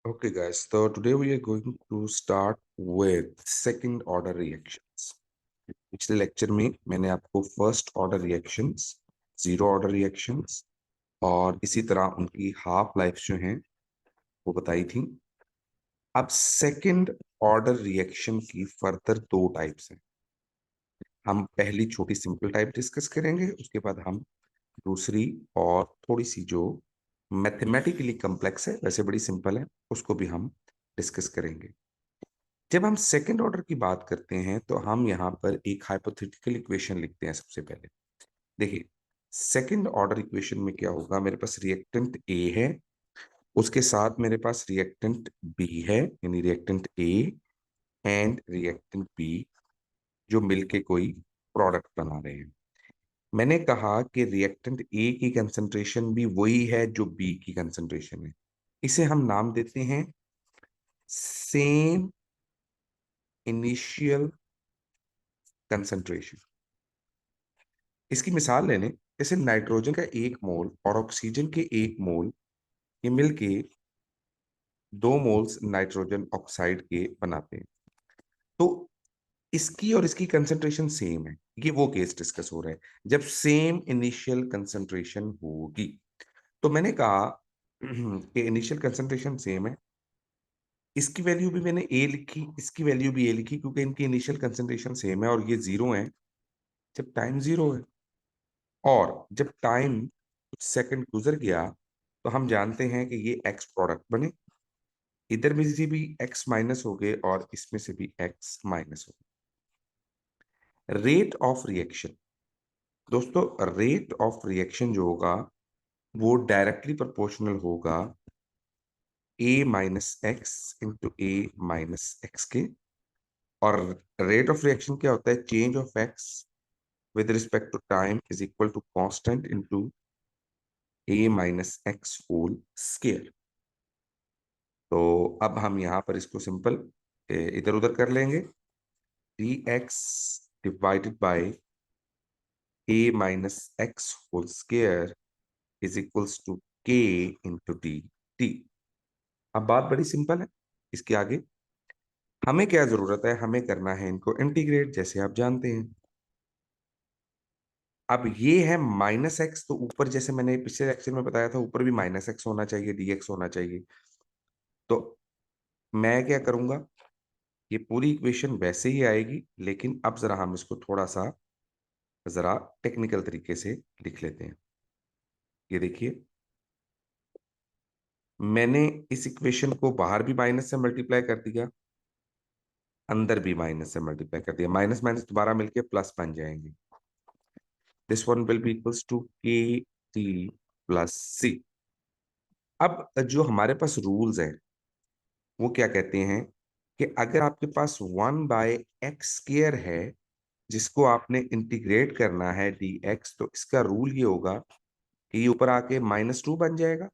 Okay, guys. So today we are going to start with second order reactions. पिछले lecture में मैंने आपको first order reactions, zero order reactions और इसी तरह उनकी हाफ लाइफ जो हैं वो बताई थी। अब सेकंड ऑर्डर रिएक्शन की फर्दर दो टाइप्स हैं। हम पहली छोटी सिंपल टाइप डिस्कस करेंगे, उसके बाद हम दूसरी और थोड़ी सी जो मैथमेटिकली कॉम्प्लेक्स है, वैसे बड़ी सिंपल है, उसको भी हम डिस्कस करेंगे। जब हम सेकंड ऑर्डर की बात करते हैं तो हम यहाँ पर एक हाइपोथेटिकल इक्वेशन लिखते हैं। सबसे पहले देखिए, सेकंड ऑर्डर इक्वेशन में क्या होगा, मेरे पास रिएक्टेंट ए है, उसके साथ मेरे पास रिएक्टेंट बी है, यानी reactant A and reactant B जो मिलके कोई प्रोडक्ट बना रहे हैं। मैंने कहा कि रिएक्टेंट ए की कंसंट्रेशन भी वही है जो बी की कंसंट्रेशन है। इसे हम नाम देते हैं सेम इनिशियल कंसंट्रेशन। इसकी मिसाल लेने, जैसे नाइट्रोजन का 1 मोल और ऑक्सीजन के 1 मोल, ये मिलके 2 मोल्स नाइट्रोजन ऑक्साइड के बनाते हैं। तो इसकी और इसकी कंसंट्रेशन सेम है। ये वो केस डिस्कस हो रहा है जब सेम इनिशियल कंसंट्रेशन होगी। तो मैंने कहा कि इनिशियल कंसंट्रेशन सेम है, इसकी वैल्यू भी मैंने ए लिखी, इसकी वैल्यू भी ए लिखी, क्योंकि इनकी इनिशियल कंसंट्रेशन सेम है और ये जीरो है जब टाइम जीरो है। और जब टाइम कुछ सेकंड गुजर गया तो हम जानते हैं कि ये एक्स प्रोडक्ट बने, इधर में से भी एक्स माइनस हो गए और इसमें से भी एक्स माइनस हो गए। रेट ऑफ रिएक्शन, दोस्तों रेट ऑफ रिएक्शन जो होगा वो डायरेक्टली प्रोपोर्शनल होगा A minus x into A minus X के। और रेट ऑफ रिएक्शन क्या होता है, change of X with respect to time is equal to constant into A minus X whole square. तो अब हम यहाँ पर इसको सिंपल इधर उधर कर लेंगे। D X divided by A minus X whole square is equals to K into D T. अब बात बड़ी सिंपल है, इसके आगे हमें क्या जरूरत है, हमें करना है इनको इंटीग्रेट, जैसे आप जानते हैं। अब ये है माइनस एक्स, तो ऊपर जैसे मैंने पिछले लेक्चर में बताया था ऊपर भी माइनस एक्स होना चाहिए, डी एक्स होना चाहिए। तो मैं क्या करूंगा, ये पूरी इक्वेशन वैसे ही आएगी, लेकिन अब जरा हम इसको थोड़ा सा जरा टेक्निकल तरीके से लिख लेते हैं। ये देखिए, मैंने इस इक्वेशन को बाहर भी माइनस से मल्टीप्लाई कर दिया, अंदर भी माइनस से मल्टीप्लाई कर दिया, माइनस माइनस दोबारा मिलके प्लस बन जाएंगे। This one will be equals to के टी प्लस सी। अब जो हमारे पास रूल्स हैं वो क्या कहते हैं कि अगर आपके पास 1/x² है जिसको आपने इंटीग्रेट करना है dx, तो इसका रूल ये होगा कि ये ऊपर आके -2 बन जाएगा,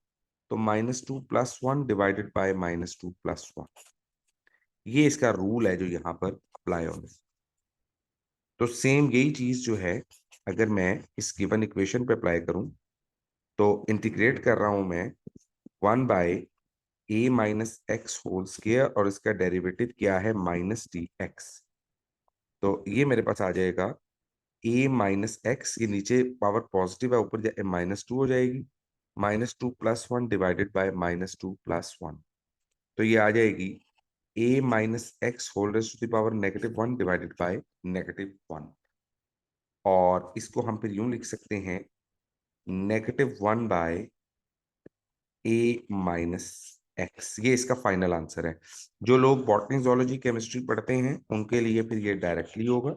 तो -2 + 1 डिवाइडेड बाय -2 + 1। ये इसका रूल है जो यहाँ पर अप्लाई होगा। तो सेम यही चीज जो है, अगर मैं इस गिवन इक्वेशन पे अप्लाई करूं तो इंटीग्रेट कर रहा हूं मैं 1/a minus X whole square और इसका डेरिवेटिव क्या है, -dx। तो ये मेरे पास आ जाएगा a माइनस एक्स, ये नीचे पावर पॉजिटिव है, ऊपर -2 हो जाएगी, -2 + 1 डिवाइडेड बाय -2 + 1। तो ये आ जाएगी a minus X whole raise to the power -1 divided by -1। और इसको हम फिर यूं लिख सकते हैं -1/a माइनस एक्स। ये इसका फाइनल आंसर है। जो लोग बॉटनी, जूलॉजी, केमिस्ट्री पढ़ते हैं उनके लिए फिर ये डायरेक्टली होगा,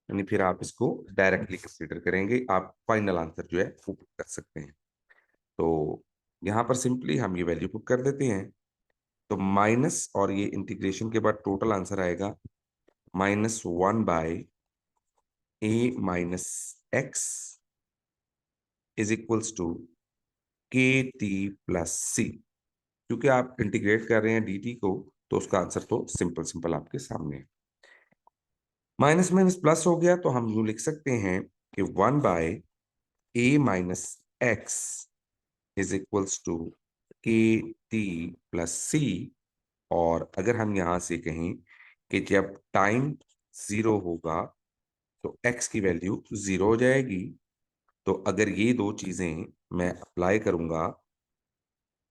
यानी फिर आप इसको डायरेक्टली कंसीडर करेंगे, आप फाइनल आंसर जो है वो पुट कर सकते हैं। तो यहाँ पर सिंपली हम ये वैल्यू पुट कर देते हैं, तो माइनस और ये इंटीग्रेशन के बाद टोटल आंसर आएगा -1/a minus x is equals to के टी प्लस सी। क्योंकि आप इंटीग्रेट कर रहे हैं dt को, तो उसका आंसर तो सिंपल सिंपल आपके सामने है। माइनस माइनस प्लस हो गया, तो हम यूं लिख सकते हैं कि 1/a minus x is equals to KT+C। और अगर हम यहां से कहें कि जब टाइम 0 होगा तो x की वैल्यू 0 हो जाएगी, तो अगर ये दो चीजें मैं अप्लाई करूंगा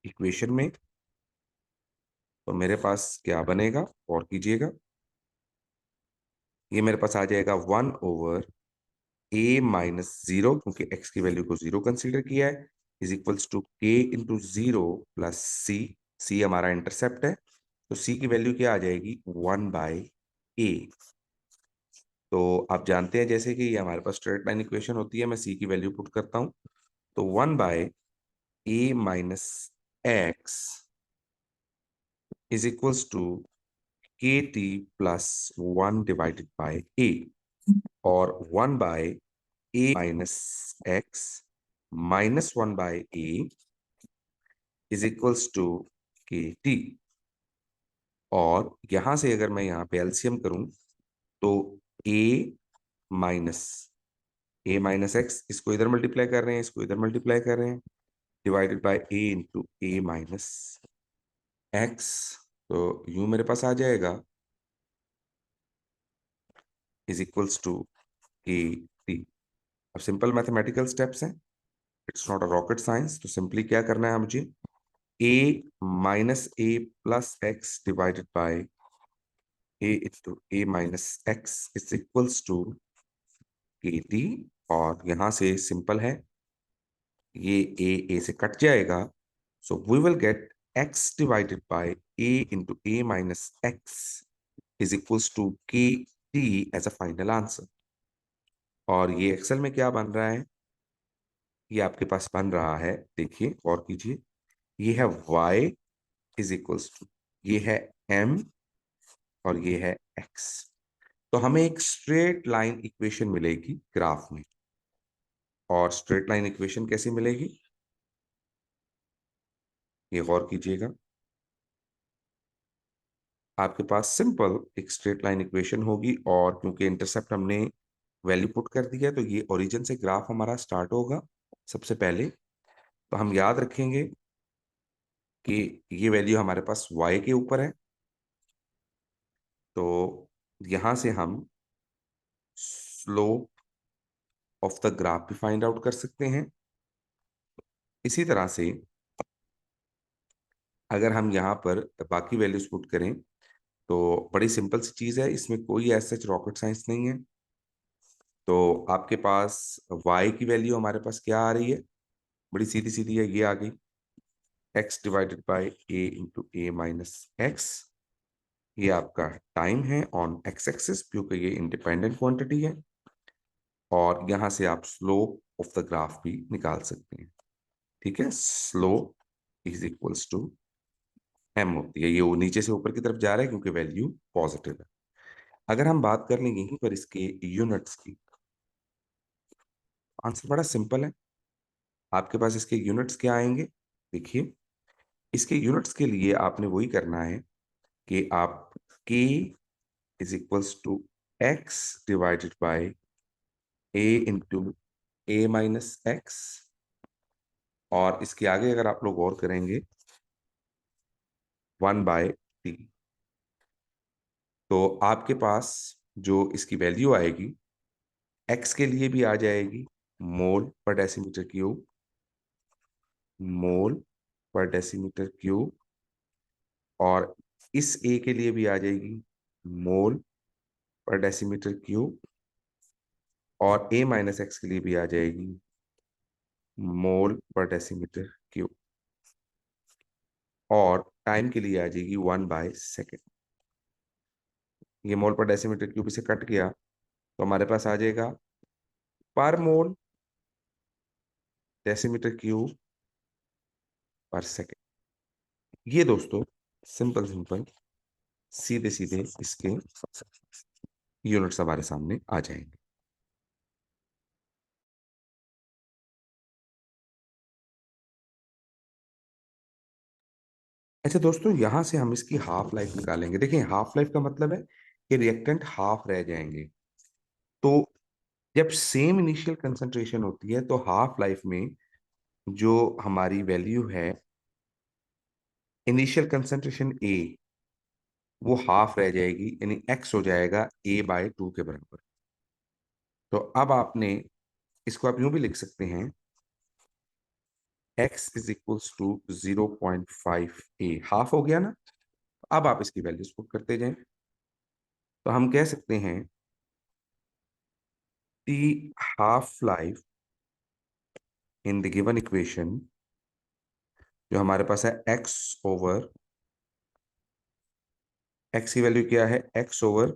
इक्वेशन में तो मेरे पास क्या बनेगा, और कीजिएगा। ये मेरे पास आ जाएगा 1/a-0, क्योंकि x की वैल्यू को 0 कंसीडर किया है, is equals to k × 0 + c। हमारा इंटरसेप्ट है, तो c की वैल्यू क्या आ जाएगी, 1/a। तो आप जानते हैं जैसे कि ये हमारे पास स्ट्रेट लाइन इक्वेशन होती है, मैं c की वैल्यू पुट करता हूं, तो 1/a-x is equals to KT+1/a, और 1/a-x -1/a is equals to KT। और यहां से अगर मैं यहाँ पे एलसीएम करूं तो a-x, इसको इधर मल्टीप्लाई कर रहे हैं, इसको इधर मल्टीप्लाई कर रहे हैं, डिवाइडेड बाय a × a-x। तो यूं मेरे पास आ जाएगा इज इक्वल्स टू KT। अब सिंपल मैथमेटिकल स्टेप्स हैं, it's not a rocket science. तो सिंपली क्या करना है मुझे, a-a+x divided by a × a-x is equals to KT। और यहां से सिंपल है, ये a से कट जाएगा, so we will get x divided by a × a-x is equals to KT as a final answer. और ये एक्सेल में क्या बन रहा है, ये आपके पास बन रहा है, देखिए और कीजिए, ये है y इज इक्वल्स टू, ये है m और ये है x। तो हमें एक स्ट्रेट लाइन इक्वेशन मिलेगी ग्राफ में। और स्ट्रेट लाइन इक्वेशन कैसी मिलेगी, ये गौर कीजिएगा। आपके पास सिंपल एक स्ट्रेट लाइन इक्वेशन होगी, और क्योंकि इंटरसेप्ट हमने वैल्यू पुट कर दिया तो ये ओरिजिन से ग्राफ हमारा स्टार्ट होगा सबसे पहले। तो हम याद रखेंगे कि ये वैल्यू हमारे पास y के ऊपर है, तो यहां से हम स्लोप ऑफ द ग्राफ भी फाइंड आउट कर सकते हैं। इसी तरह से अगर हम यहाँ पर बाकी वैल्यूज पुट करें तो बड़ी सिंपल सी चीज है, इसमें कोई ऐसा रॉकेट साइंस नहीं है। तो आपके पास y की वैल्यू हमारे पास क्या आ रही है, बड़ी सीधी सीधी है, ये आ गई x divided by a × a-x। ये आपका टाइम है ऑन x एक्सिस, क्योंकि ये इंडिपेंडेंट क्वांटिटी है। और यहां से आप स्लोप ऑफ द ग्राफ भी निकाल सकते हैं। ठीक है, slope is equals to m होती है, ये वो नीचे से ऊपर की तरफ जा रहा है क्योंकि वैल्यू पॉजिटिव है। अगर हम बात कर लें यहीं पर इसके यूनिट्स की, आंसर बड़ा सिंपल है। आपके पास इसके यूनिट्स क्या आएंगे, देखिए इसके यूनिट्स के लिए आपने वही करना है कि आप k is equals to x divided by a × a-x। और इसके आगे अगर आप लोग गौर करेंगे 1/t। तो आपके पास जो इसकी वैल्यू आएगी x के लिए भी आ जाएगी मोल पर डेसीमीटर क्यूब, मोल पर डेसीमीटर क्यूब। और इस a के लिए भी आ जाएगी मोल पर डेसीमीटर क्यूब, और a-x के लिए भी आ जाएगी मोल पर डेसीमीटर क्यूब। और टाइम के लिए आ जाएगी 1/सेकेंड। ये मोल पर डेसीमीटर क्यूब से कट गया तो हमारे पास आ जाएगा पर मोल डेसीमीटर क्यूब पर सेकेंड। ये दोस्तों सिंपल सिंपल सीधे सीधे इसके यूनिट्स हमारे सामने आ जाएंगे। अच्छा दोस्तों, यहां से हम इसकी हाफ लाइफ निकालेंगे। देखिए हाफ लाइफ का मतलब है कि रिएक्टेंट हाफ रह जाएंगे। तो जब सेम इनिशियल कंसंट्रेशन होती है तो हाफ लाइफ में जो हमारी वैल्यू है इनिशियल कंसंट्रेशन ए वो हाफ रह जाएगी, यानी एक्स हो जाएगा A/2 के बराबर। तो अब आपने इसको आप यूं भी लिख सकते हैं, x is equals to 0.5a, half हो गया ना। अब आप इसकी वैल्यूज पुट करते जाएं, तो हम कह सकते हैं दी half life in the given equation, जो हमारे पास है x की वैल्यू क्या है, x/a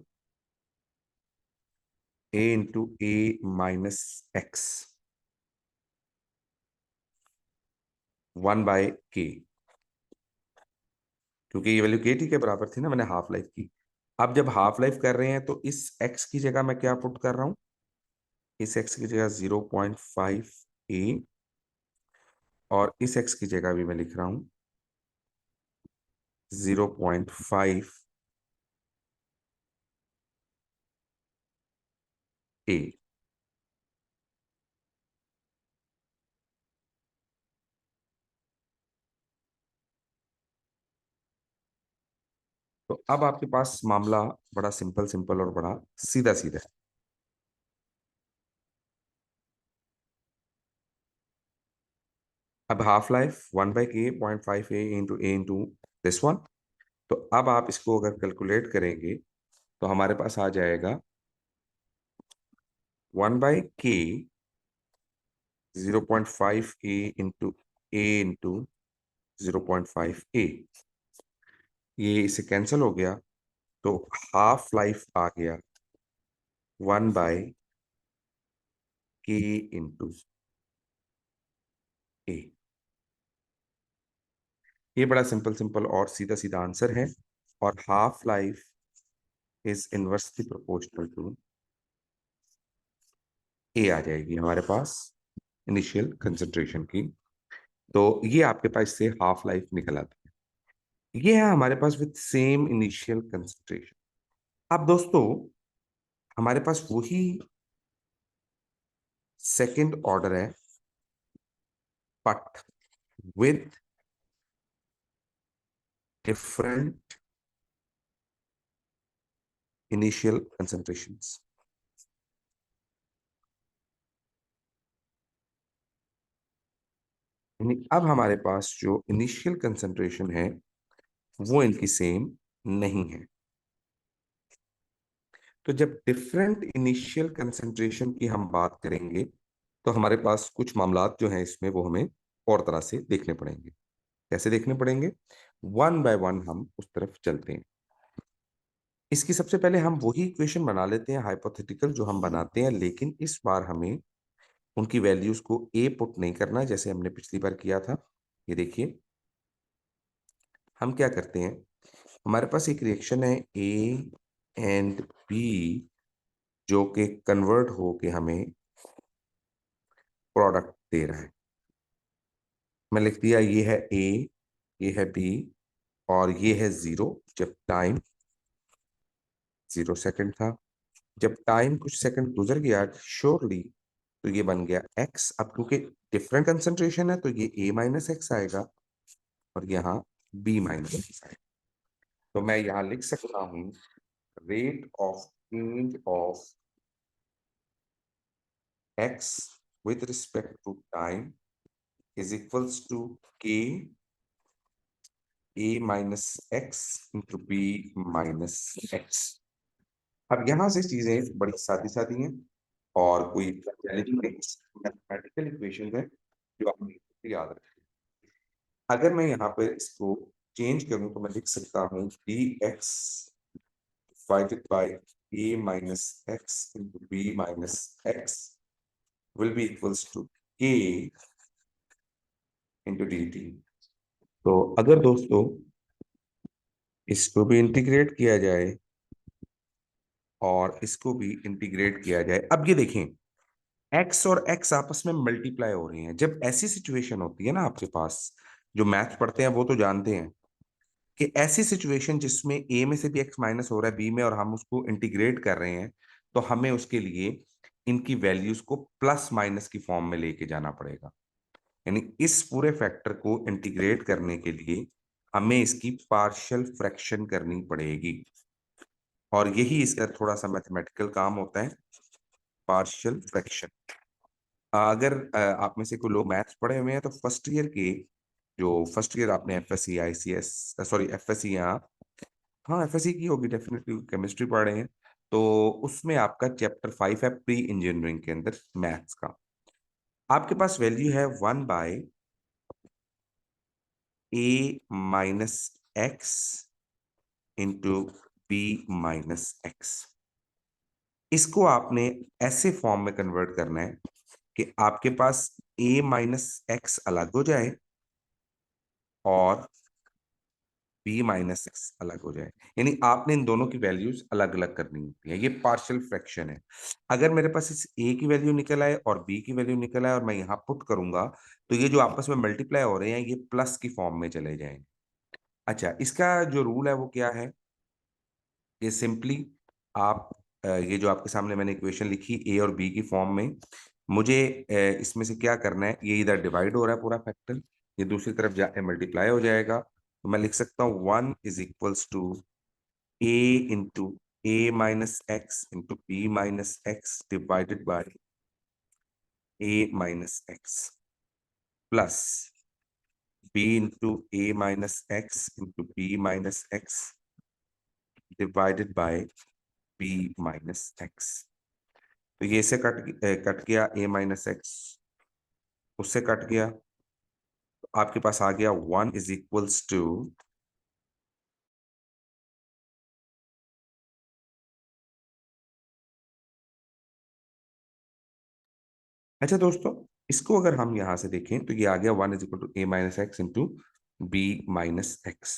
इंटू a-x 1/k, क्योंकि ये वैल्यू k t के बराबर थी ना, मैंने हाफ लाइफ की। अब जब हाफ लाइफ कर रहे हैं तो इस x की जगह मैं क्या पुट कर रहा हूं, इस x की जगह 0.5a, और इस x की जगह भी मैं लिख रहा हूं 0.5a। तो अब आपके पास मामला बड़ा सिंपल सिंपल और बड़ा सीधा सीधा है। अब half life 1/k 0.5a into a into this one. तो अब आप इसको अगर कैलकुलेट करेंगे तो हमारे पास आ जाएगा 1/k 0.5a into a into 0.5a, ये इससे कैंसिल हो गया, तो हाफ लाइफ आ गया 1/k इंटू a। ये बड़ा सिंपल सिंपल और सीधा सीधा आंसर है, और half life is inversely proportional to a आ जाएगी हमारे पास इनिशियल कंसंट्रेशन की। तो ये आपके पास से हाफ लाइफ निकल आती है। ये है हमारे पास विद सेम इनिशियल कंसंट्रेशन। अब दोस्तों हमारे पास वही सेकंड ऑर्डर है, but with different initial concentrations. अब हमारे पास जो इनिशियल कंसंट्रेशन है वो इनकी सेम नहीं है। तो जब डिफरेंट इनिशियल कंसंट्रेशन की हम बात करेंगे तो हमारे पास कुछ मामलात जो हैं इसमें वो हमें और तरह से देखने पड़ेंगे। कैसे देखने पड़ेंगे, वन बाय वन हम उस तरफ चलते हैं। इसकी सबसे पहले हम वही इक्वेशन बना लेते हैं हाइपोथेटिकल जो हम बनाते हैं, लेकिन इस बार हमें उनकी वैल्यूज को ए पुट नहीं करना जैसे हमने पिछली बार किया था। ये देखिए हम क्या करते हैं, हमारे पास एक रिएक्शन है ए एंड बी जो कि कन्वर्ट होके हमें प्रोडक्ट दे रहा है। मैं लिख दिया ये है ए, ये है बी, और ये है जीरो जब टाइम 0 सेकंड था। जब टाइम कुछ सेकंड गुजर गया श्योरली तो ये बन गया एक्स। अब क्योंकि डिफरेंट कंसंट्रेशन है तो ये A-x आएगा और यहाँ B-x आएगा। तो मैं यहाँ लिख सकता हूँ rate of change of x with respect to time is equals to k A-x into B-x। अब यहाँ से चीजें बड़ी सादी सादी हैं और कोई चैलेंजिंग नहीं, मैथमेटिकल इक्वेशन है जो आपने याद रखें। अगर मैं यहाँ पर इसको चेंज करूं तो मैं लिख सकता हूँ dx divided by A-x into B-x will be equals to k into dt। तो अगर दोस्तों इसको भी इंटीग्रेट किया जाए और इसको भी इंटीग्रेट किया जाए, अब ये देखें x और x आपस में मल्टीप्लाई हो रही हैं। जब ऐसी सिचुएशन होती है ना आपके पास, जो मैथ पढ़ते हैं वो तो जानते हैं कि ऐसी सिचुएशन जिसमें a में से भी x माइनस हो रहा है b में और हम उसको इंटीग्रेट कर रहे हैं, तो हमें उसके लिए इनकी वैल्यूज को प्लस माइनस की फॉर्म में लेके जाना पड़ेगा। यानी इस पूरे फैक्टर को इंटीग्रेट करने के लिए हमें इसकी पार्शियल फ्रैक्शन करनी पड़ेगी, और यही इसका थोड़ा सा मैथमेटिकल काम होता है, पार्शियल फ्रैक्शन। अगर आप में से कोई लोग मैथ्स पढ़े हुए हैं तो फर्स्ट ईयर के, जो फर्स्ट ईयर आपने एफएससी आईसीएस, सॉरी एफएससी, यहाँ हाँ एफएससी की होगी डेफिनेटली, केमिस्ट्री पढ़ रहे हैं, तो उसमें आपका चैप्टर 5 है प्री इंजीनियरिंग के अंदर मैथ्स का। आपके पास वैल्यू है 1/a-x इंटू b-x। इसको आपने ऐसे फॉर्म में कन्वर्ट करना है कि आपके पास a-x अलग हो जाए और b-x अलग हो जाए, यानी आपने इन दोनों की वैल्यूज अलग अलग करनी होती है। ये पार्शियल फ्रैक्शन है। अगर मेरे पास इस a की वैल्यू निकल आए और b की वैल्यू निकल आए और मैं यहाँ पुट करूंगा, तो ये जो आपस में मल्टीप्लाई हो रहे हैं ये प्लस की फॉर्म में चले जाएंगे। अच्छा, इसका जो रूल है वो क्या है? ये सिंपली आप ये जो आपके सामने मैंने इक्वेशन लिखी ए और बी की फॉर्म में, मुझे इसमें से क्या करना है, ये इधर डिवाइड हो रहा है पूरा फैक्टर, ये दूसरी तरफ जा मल्टीप्लाई हो जाएगा, तो मैं लिख सकता हूँ 1 = a into a-x into b-x divided by a-x plus b into a-x into b-x divided by b-x। तो ये से कट गया, a-x उससे कट गया, तो आपके पास आ गया 1 = अच्छा दोस्तों, इसको अगर हम यहां से देखें तो ये आ गया 1 = a-x इंटू b-x।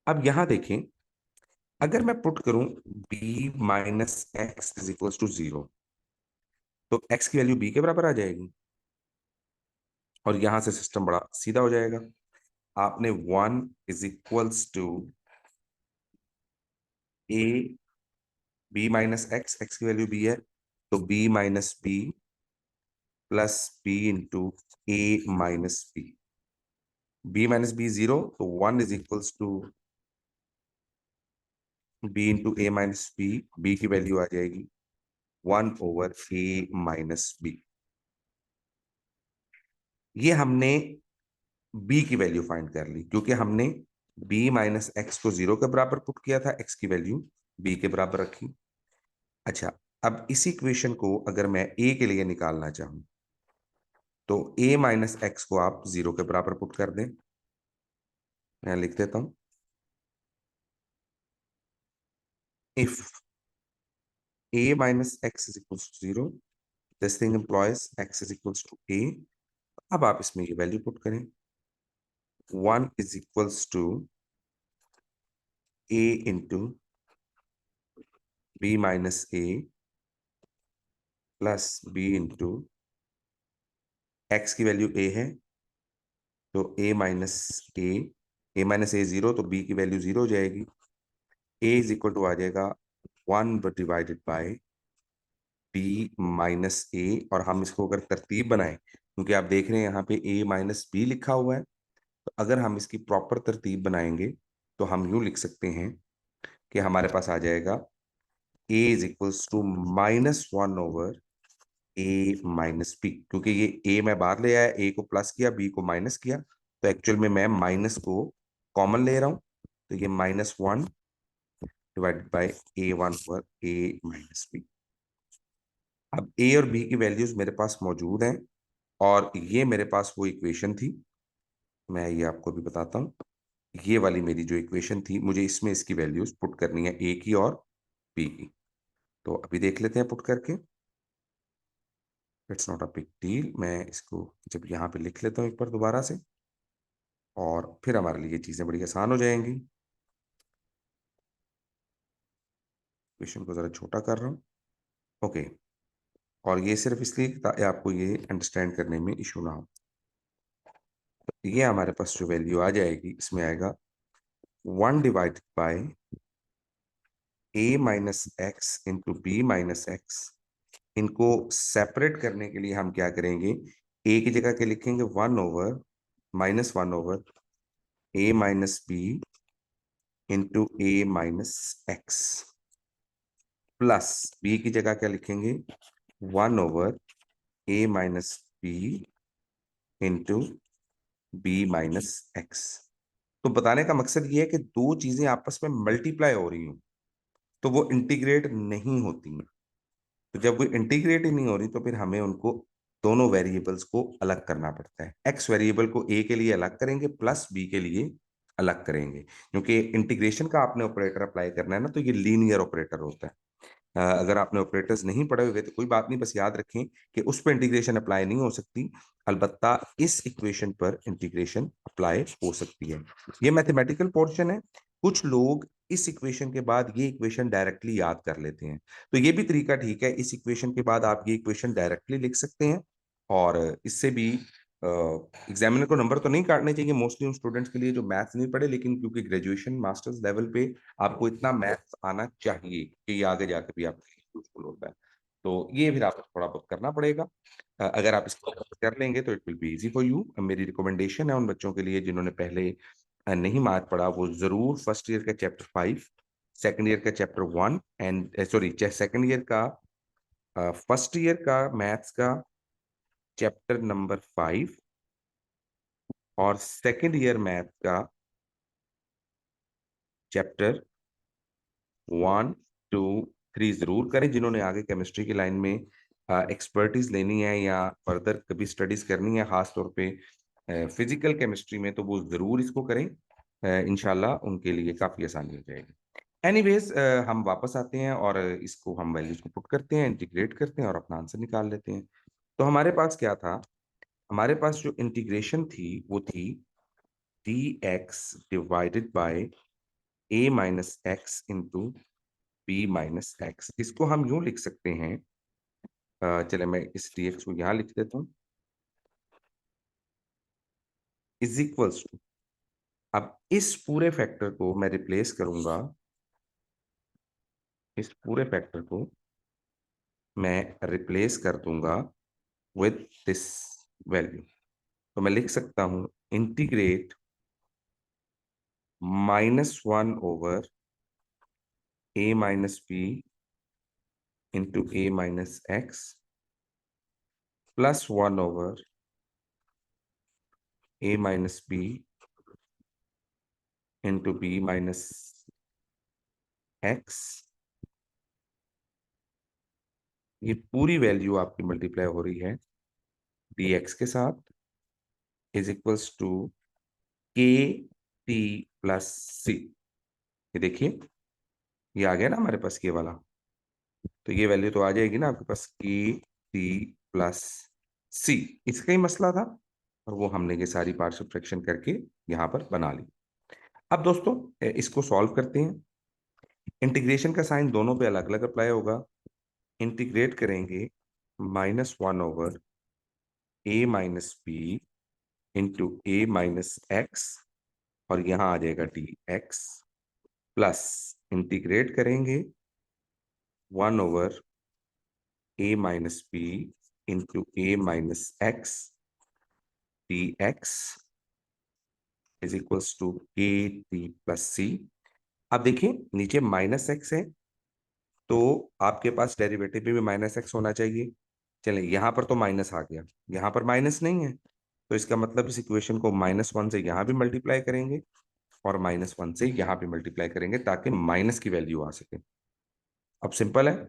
अब यहां देखें, अगर मैं पुट करूं b-x = 0, तो x की वैल्यू b के बराबर आ जाएगी और यहां से सिस्टम बड़ा सीधा हो जाएगा। आपने 1 = a b-x, x की वैल्यू b है, तो b-b plus b into a-b, b-b 0, तो 1 = b इंटू a-b, b की वैल्यू आ जाएगी 1/a-b। ये हमने b की वैल्यू फाइंड कर ली, क्योंकि हमने b-x को 0 के बराबर पुट किया था, x की वैल्यू b के बराबर रखी। अच्छा, अब इसी इक्वेशन को अगर मैं a के लिए निकालना चाहूं, तो a-x को आप 0 के बराबर पुट कर दें। मैं लिख देता हूं, if a-x = 0, this thing implies x = a। अब आप इसमें ये वैल्यू पुट करें, 1 = a into b-a plus b into x की वैल्यू a है, तो a-a 0, तो b की वैल्यू 0 हो जाएगी। a = आ जाएगा 1/b-a, और हम इसको अगर तरतीब बनाएं, क्योंकि आप देख रहे हैं यहाँ पे a-b लिखा हुआ है, तो अगर हम इसकी प्रॉपर तरतीब बनाएंगे तो हम यूं लिख सकते हैं कि हमारे पास आ जाएगा a = -1/a-b, क्योंकि ये a मैं बाहर ले आया, a को प्लस किया, b को माइनस किया, तो एक्चुअल में मैं माइनस को कॉमन ले रहा हूं, तो ये -1 डिवाइडेड बाय a1/a-b। अब a और b की वैल्यूज मेरे पास मौजूद हैं, और ये मेरे पास वो इक्वेशन थी, मैं ये आपको भी बताता हूँ। ये वाली मेरी जो इक्वेशन थी, मुझे इसमें इसकी वैल्यूज पुट करनी है, a की और b की। तो अभी देख लेते हैं पुट करके, it's not a big deal. मैं इसको जब यहाँ पे लिख लेता हूँ एक बार दोबारा से, और फिर हमारे लिए चीजें बड़ी आसान हो जाएंगी। क्वेश्चन को जरा छोटा कर रहा हूँ, ओके। और ये सिर्फ इसलिए ताकि आपको ये अंडरस्टैंड करने में इशू ना हो। तो ये हमारे पास जो वैल्यू आ जाएगी, इसमें आएगा 1/a-x इंटू b-x। इनको सेपरेट करने के लिए हम क्या करेंगे, a की जगह के लिखेंगे 1/-1/, a minus B into A minus x plus b की जगह क्या लिखेंगे 1/, a minus B into B minus x. तो बताने का मकसद ये है कि दो चीजें आपस में मल्टीप्लाई हो रही हूं तो वो इंटीग्रेट नहीं होती हैं। तो जब वो इंटीग्रेट ही नहीं हो रही तो फिर हमें उनको दोनों वेरिएबल्स को अलग करना पड़ता है। एक्स वेरिएबल को ए के लिए अलग करेंगे प्लस बी के लिए अलग करेंगे, क्योंकि इंटीग्रेशन का आपने ऑपरेटर अप्लाई करना है ना, तो ये लीनियर ऑपरेटर होता है। अगर आपने ऑपरेटर्स नहीं पढ़े हुए तो कोई बात नहीं, बस याद रखें कि उस पर इंटीग्रेशन अप्लाई नहीं हो सकती, अलबत्ता इस इक्वेशन पर इंटीग्रेशन अप्लाई हो सकती है। ये मैथमेटिकल पोर्शन है। कुछ लोग इस इक्वेशन के बाद ये इक्वेशन डायरेक्टली याद कर लेते हैं, तो ये भी तरीका ठीक है। इस इक्वेशन के बाद आप ये इक्वेशन डायरेक्टली लिख सकते हैं और इससे भी एग्जामिनर को नंबर तो नहीं काटने चाहिए मोस्टली उन स्टूडेंट्स के लिए जो मैथ्स नहीं पढ़े, लेकिन क्योंकि ग्रेजुएशन मास्टर्स लेवल पे आपको इतना मैथ्स आना चाहिए कि ये आगे जाकर भी आपके लिए यूजफुल होता है। तो ये फिर आपको थोड़ा बहुत करना पड़ेगा। अगर आप इसको कर लेंगे तो it will be easy for you. मेरी रिकमेंडेशन है उन बच्चों के लिए जिन्होंने पहले नहीं मैथ पढ़ा, वो जरूर फर्स्ट ईयर का चैप्टर 5, सेकंड ईयर का chapter 1 and sorry second year का फर्स्ट ईयर का मैथ्स का चैप्टर नंबर 5 और सेकंड ईयर मैथ का चैप्टर 1, 2, 3 जरूर करें। जिन्होंने आगे केमिस्ट्री की लाइन में एक्सपर्टीज लेनी है या फर्दर कभी स्टडीज करनी है, खास तौर पे फिजिकल केमिस्ट्री में, तो वो जरूर इसको करें। इंशाल्लाह उनके लिए काफी आसानी हो जाएगी। एनीवेज, हम वापस आते हैं और इसको हम वैल्यूज को पुट करते हैं, इंटीग्रेट करते हैं और अपना आंसर निकाल लेते हैं। तो हमारे पास क्या था? हमारे पास जो इंटीग्रेशन थी वो थी dx divided by a minus x into B minus X. इसको हम यूं लिख सकते हैं, चले मैं इस dx को यहां लिख देता हूं, इज इक्वल्स टू, अब इस पूरे फैक्टर को मैं रिप्लेस करूंगा, इस पूरे फैक्टर को मैं रिप्लेस कर दूंगा विथ दिस वैल्यू। तो मैं लिख सकता हूं integrate -1/, a minus B into a minus x plus 1/, a minus B into B minus X. ये पूरी वैल्यू आपकी मल्टीप्लाई हो रही है dx के साथ, इज इक्वल्स टू के टी प्लस सी। ये देखिए, ये आ गया ना हमारे पास ये वाला, तो ये वैल्यू तो आ जाएगी ना आपके पास के टी प्लस सी। इसका ही मसला था और वो हमने ये सारी पार्शियल फ्रैक्शन करके यहाँ पर बना ली। अब दोस्तों इसको सॉल्व करते हैं। इंटीग्रेशन का साइन दोनों पे अलग अलग अप्लाई होगा। इंटीग्रेट करेंगे -1/, a minus B into A minus x और यहाँ आ जाएगा dx प्लस इंटीग्रेट करेंगे 1/, a minus B into A minus X dx is equals to के टी प्लस सी। अब देखिए नीचे माइनस एक्स है तो आपके पास डेरिवेटिव में भी माइनस एक्स होना चाहिए। चलिए यहाँ पर तो माइनस आ गया, यहाँ पर माइनस नहीं है, तो इसका मतलब इस इक्वेशन को -1 से यहाँ भी मल्टीप्लाई करेंगे और -1 से यहाँ भी मल्टीप्लाई करेंगे ताकि माइनस की वैल्यू आ सके। अब सिंपल है,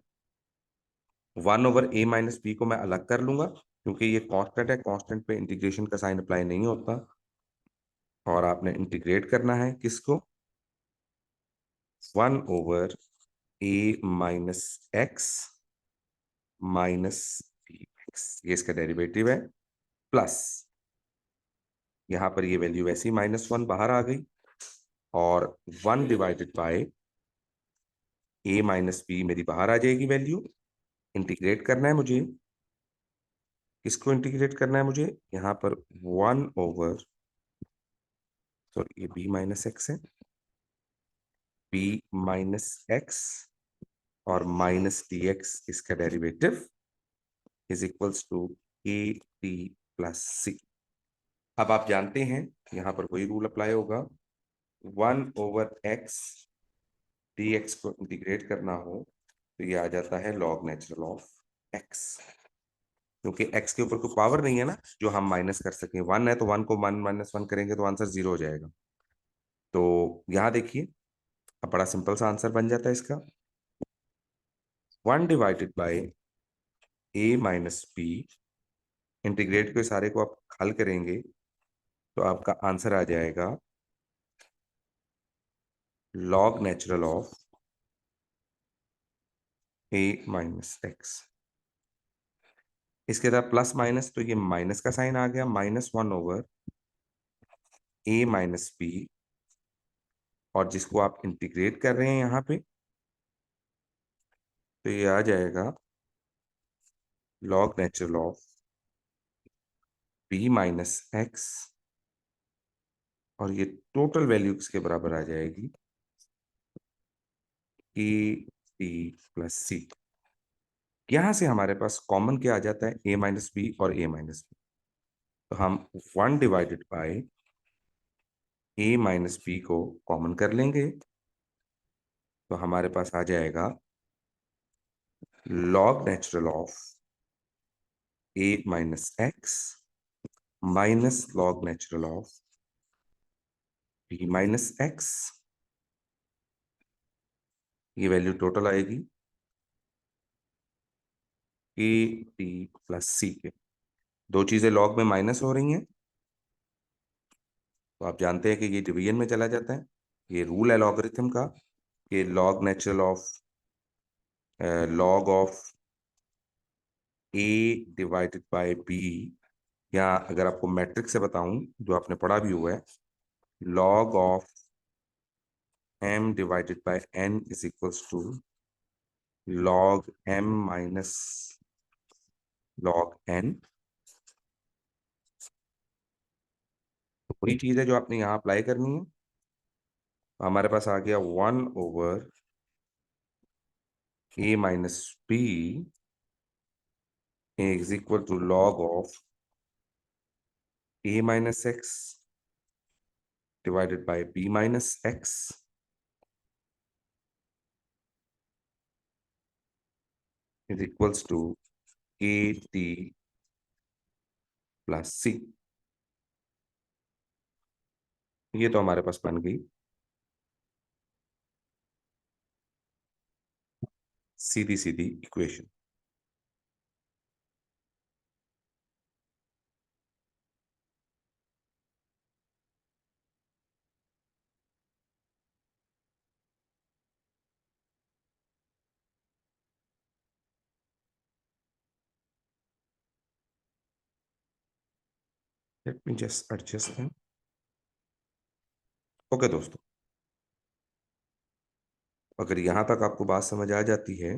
1/a माइनस बी को मैं अलग कर लूंगा क्योंकि ये कांस्टेंट है, कांस्टेंट पे इंटीग्रेशन का साइन अप्लाई नहीं होता। और आपने इंटीग्रेट करना है किसको? 1/a minus X minus B X, ये इसका डेरिवेटिव है, प्लस यहाँ पर ये वैल्यू वैसे ही -1 बाहर आ गई और 1/बाय a माइनस बी मेरी बाहर आ जाएगी वैल्यू। इंटीग्रेट करना है मुझे, किसको इंटीग्रेट करना है मुझे? यहाँ पर 1/, सॉरी ये b माइनस एक्स है, b माइनस एक्स और माइनस dx इसका derivative is equals to a t plus सी। अब आप जानते हैं यहाँ पर वही रूल अप्लाई होगा, 1/x dx को इंटीग्रेट करना हो तो ये आ जाता है log नेचुरल ऑफ x, क्योंकि x के ऊपर कोई पावर नहीं है ना जो हम माइनस कर सकें। 1 है तो 1 को 1 - 1 करेंगे तो आंसर 0 हो जाएगा। तो यहाँ देखिए, अब बड़ा सिंपल सा आंसर बन जाता है इसका, 1/a - b, इंटीग्रेट के सारे को आप हल करेंगे तो आपका आंसर आ जाएगा log natural of a - x। इसके बाद प्लस माइनस, तो ये माइनस का साइन आ गया, -1/a - b, और जिसको आप इंटीग्रेट कर रहे हैं यहाँ पे तो ये आ जाएगा log natural of b - x, और ये टोटल वैल्यू किसके बराबर आ जाएगी, a t प्लस c। यहां से हमारे पास कॉमन क्या आ जाता है, a - b और a - b, तो हम 1/a - b को कॉमन कर लेंगे तो हमारे पास आ जाएगा log natural of a - x minus log natural of b - x। ये वैल्यू टोटल आएगी a t प्लस c के। दो चीजें लॉग में माइनस हो रही हैं तो आप जानते हैं कि ये डिवीजन में चला जाता है। ये रूल है लॉगरिथम का कि log natural of log of a divided by b, या अगर आपको मैट्रिक से बताऊं जो आपने पढ़ा भी हुआ है, log of m divided by n is equals to log m minus log n। तो वही चीज है जो आपने यहाँ अप्लाई करनी है। तो हमारे पास आ गया 1/a - b is equal to log of a - x divided by b - x is equals to at plus c। ये तो हमारे पास बन गई सीधी सीधी equation. Let me just adjust them. Okay दोस्तों, अगर यहां तक आपको बात समझ आ जाती है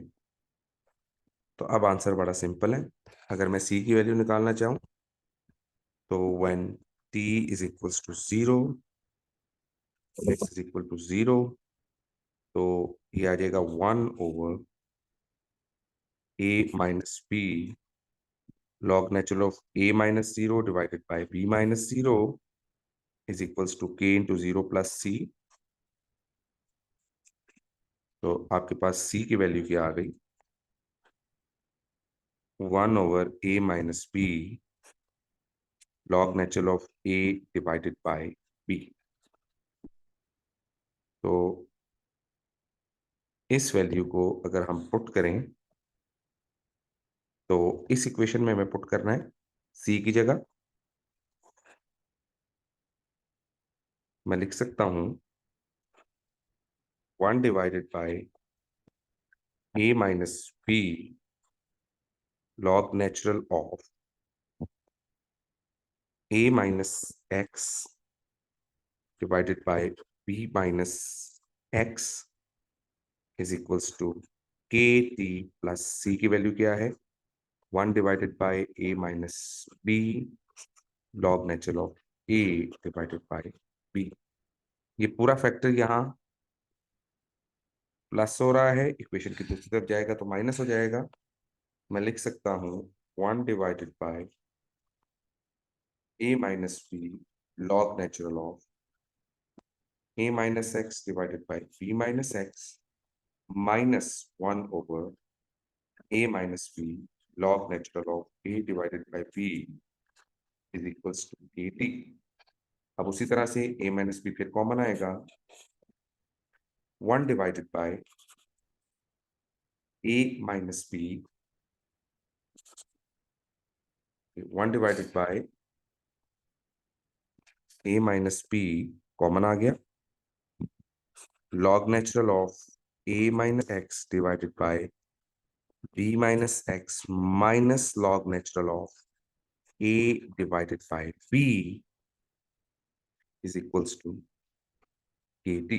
तो अब आंसर बड़ा सिंपल है। अगर मैं c की वैल्यू निकालना चाहूं तो when t is equals to 0, x is equal to 0, तो ये आ जाएगा 1/a - b log natural of a - 0 divided by b - 0 is equals to k into 0 plus c। तो आपके पास c की वैल्यू क्या आ गई, 1/a - b log natural of a divided by b। तो इस वैल्यू को अगर हम पुट करें तो इस इक्वेशन में हमें पुट करना है c की जगह। मैं लिख सकता हूं 1/a - b log natural of a - x divided by b - x is equals to के टी प्लस c की वैल्यू क्या है, 1/a - b log natural of a divided by b। ये पूरा फैक्टर यहाँ प्लस हो रहा है, इक्वेशन की दूसरी तरफ जाएगा तो माइनस हो जाएगा। मैं लिख सकता हूँ 1/a a minus b log natural of a minus x divided by b minus x minus 1 over a minus b log natural of a divided by b is equals to at। अब उसी तरह से a minus b फिर common आएगा, 1 divided by a minus b, 1 divided by a minus b common आ गया, log natural of a minus x divided by b minus x minus log natural of a divided by b is equals to at।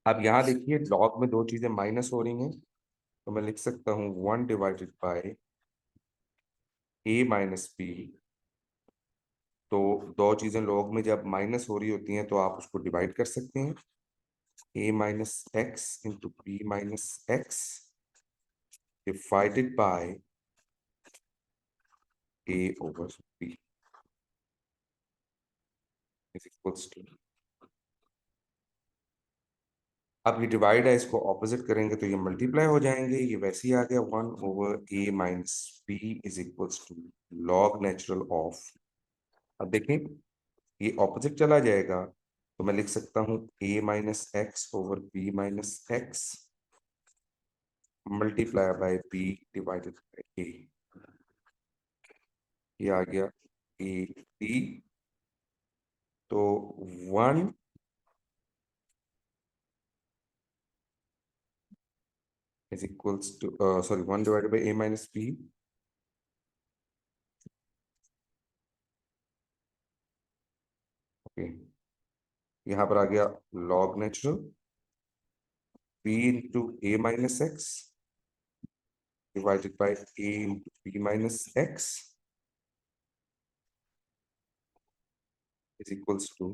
अब यहां देखिए log में दो चीजें minus हो रही हैं, तो मैं लिख सकता हूं 1 divided by a minus b. तो दो चीजें log में जब माइनस हो रही होती हैं तो आप उसको डिवाइड कर सकते हैं, a minus x into B minus x divided by a over b is equals to. अब ये डिवाइड है, इसको ऑपोजिट करेंगे तो ये मल्टीप्लाई हो जाएंगे, ये वैसे ही आ गया 1 over a minus b is equals to log natural of. अब देखें ये ऑपोजिट चला जाएगा, तो मैं लिख सकता हूं a minus x over b minus x multiply by b divided by a। ये आ गया a b, तो 1 is equals to sorry 1 divided by a minus b, okay यहाँ पर आ गया log natural b into a minus x divided by a into b minus x is equals to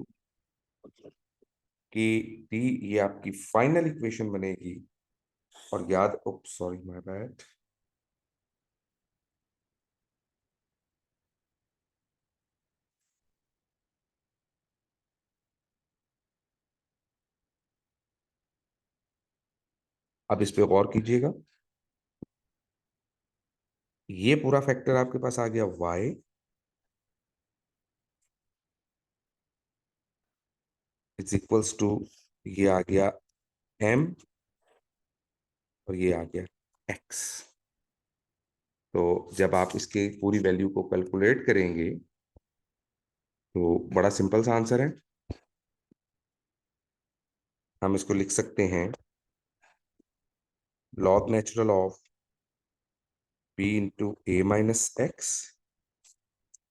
के D. ये आपकी final equation बनेगी। और याद, सॉरी माय बैड, अब इस पे गौर कीजिएगा, ये पूरा फैक्टर आपके पास आ गया y इज इक्वल्स टू, ये आ गया m और ये आ गया x। तो जब आप इसके पूरी वैल्यू को कैलकुलेट करेंगे तो बड़ा सिंपल सा आंसर है। हम इसको लिख सकते हैं log natural of b into a minus x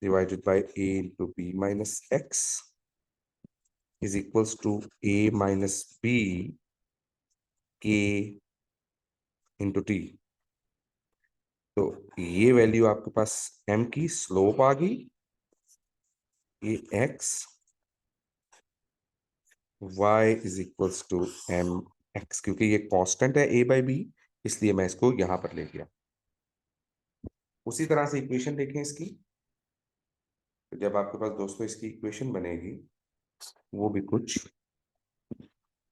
divided by a into b minus x is equals to a minus b k into t. तो ये वैल्यू आपके पास m की स्लोप आ गई, ये x y is equals to m x, क्योंकि ये constant है a by B, इसलिए मैं इसको यहां पर ले गया। उसी तरह से इक्वेशन देखें इसकी, तो जब आपके पास दोस्तों इसकी इक्वेशन बनेगी वो भी कुछ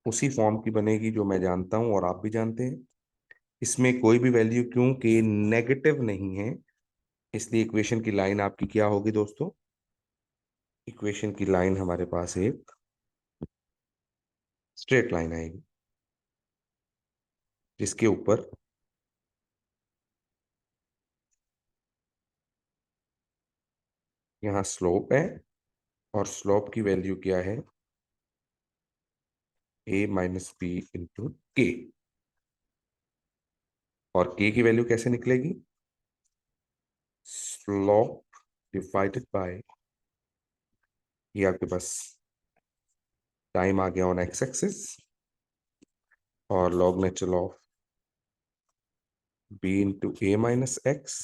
उसी फॉर्म की बनेगी जो मैं जानता हूं और आप भी जानते हैं। इसमें कोई भी वैल्यू क्योंकि नेगेटिव नहीं है, इसलिए इक्वेशन की लाइन आपकी क्या होगी दोस्तों, इक्वेशन की लाइन हमारे पास एक स्ट्रेट लाइन आएगी जिसके ऊपर यहाँ स्लोप है और स्लोप की वैल्यू क्या है, a माइनस बी इंटू के। और k की वैल्यू कैसे निकलेगी, स्लोप डिवाइडेड बाय, ये आपके पास टाइम आ गया ऑन एक्स एक्सिस, और log natural of b into a minus x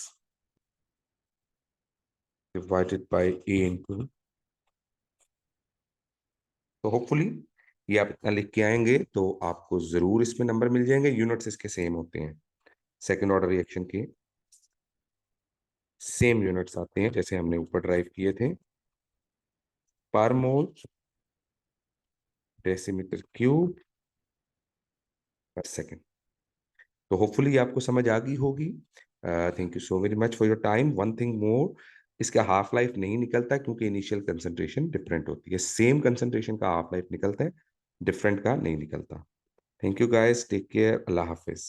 divided by a into. तो होपफुली ये आप इतना लिख के आएंगे तो आपको जरूर इसमें नंबर मिल जाएंगे। यूनिट्स इसके सेम होते हैं, सेकेंड ऑर्डर रिएक्शन के सेम यूनिट्स आते हैं जैसे हमने ऊपर ड्राइव किए थे। पर मोल डेसीमीटर क्यूब पर सेकेंड। तो होपफुली आपको समझ आ गई होगी। Thank you so very much for your time. One thing more, इसका हाफ लाइफ नहीं निकलता क्योंकि इनिशियल कंसंट्रेशन डिफरेंट होती है। सेम कंसंट्रेशन का हाफ लाइफ निकलता है, डिफरेंट का नहीं निकलता। Thank you guys, take care, अल्लाह हाफिज।